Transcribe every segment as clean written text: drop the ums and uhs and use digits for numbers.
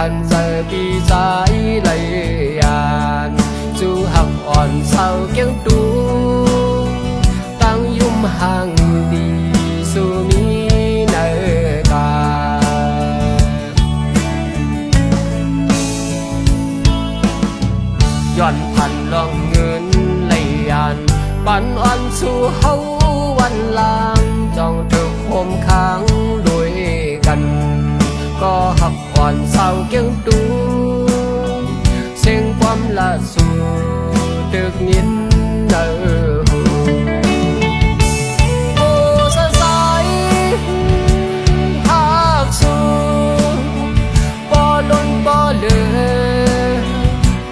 khăn giờ bi trái lấy an dù học on sau kiêng tu tăng yum hàng đi su mi nơi cảย้อนพันลองเงินlấy anปันอันสู่เฮาวันลางจ้องถึกโฮมค้างด้วยกันก็หักอ่อนเศร้าเกี้ยงตูเสียงความละสู่ตึกนินเนอโอ้สะสายหักสู่บ่ล้นบ่เหลือ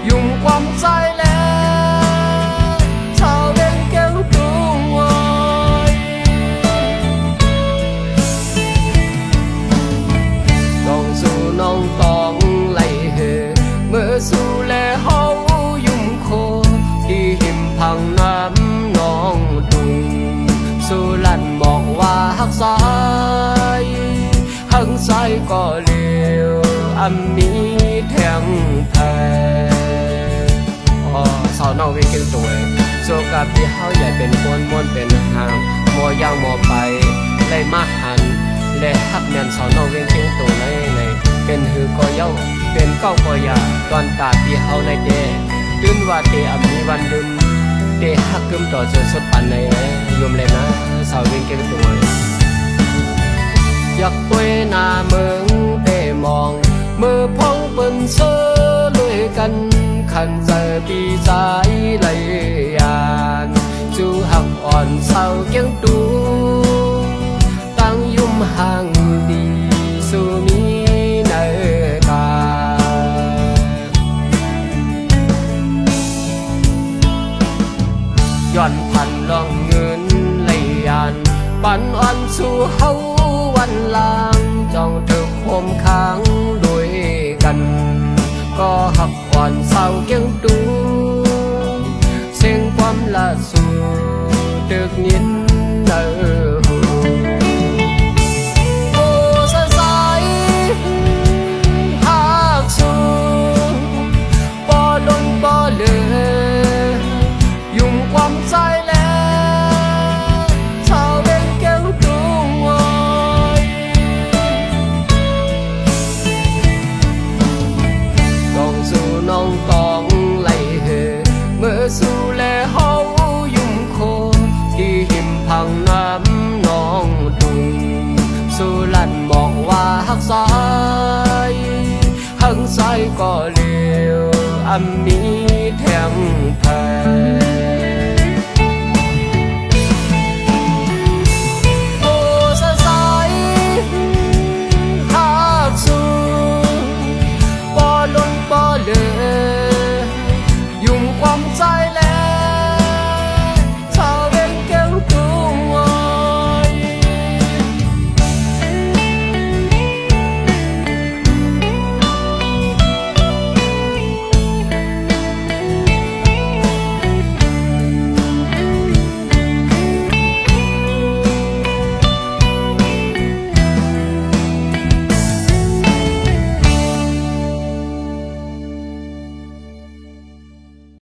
ยุ่งความใจน้องต้องไล่เหเมื่อสู่แลเฮายุ่มโคที่หิมพังน้ำน้องตุงสู่ลั่นบอกว่าหักสายหักสายก็เลี้ยวมีแทงแพ้สาวน้องวิ่งเก่งตัวโซกับที่เฮาใหญ่เป็นคนม้วนเป็นหางมอย่างมไปไล่มาหันและหักแม่นสาวน้องวิ่งเก่งตัวในเป็นหือก็เย้าเป็นเก้าก็ยาตอนตาที่เฮาในเดตื่นว่าเตมีวันลืมเตหักกึมต่อเจอสดปันในยมเลยนะสาววิ่งเก่งตัวอยากตัวหน้าเมืองเตมองมือพองเปิ้นเสือลุยกันขันเจอปีใจไหลยานจูหักอ่อนเศร้าเกี้ยงตูตั้งยุ่มห่างดีสู่มีย้อนพันลองเงินlấy anปันอันสู่เฮาวันลางจ้องถึกโฮมค้างด้วยกันก็หักอ่อนเศร้าเกี้ยงตูเสียงความละสู่ตึกนินเนอความใจแล้วชาวเองเก่งตัวต้องสู่น้องต้องไล่เหเมื่อสู่แลเฮายุ่มโคที่หิมพังน้ำน้องตุงสู่ลั่นบอกว่าหักสายหักสายก็เลี้ยวมีแทงแพ้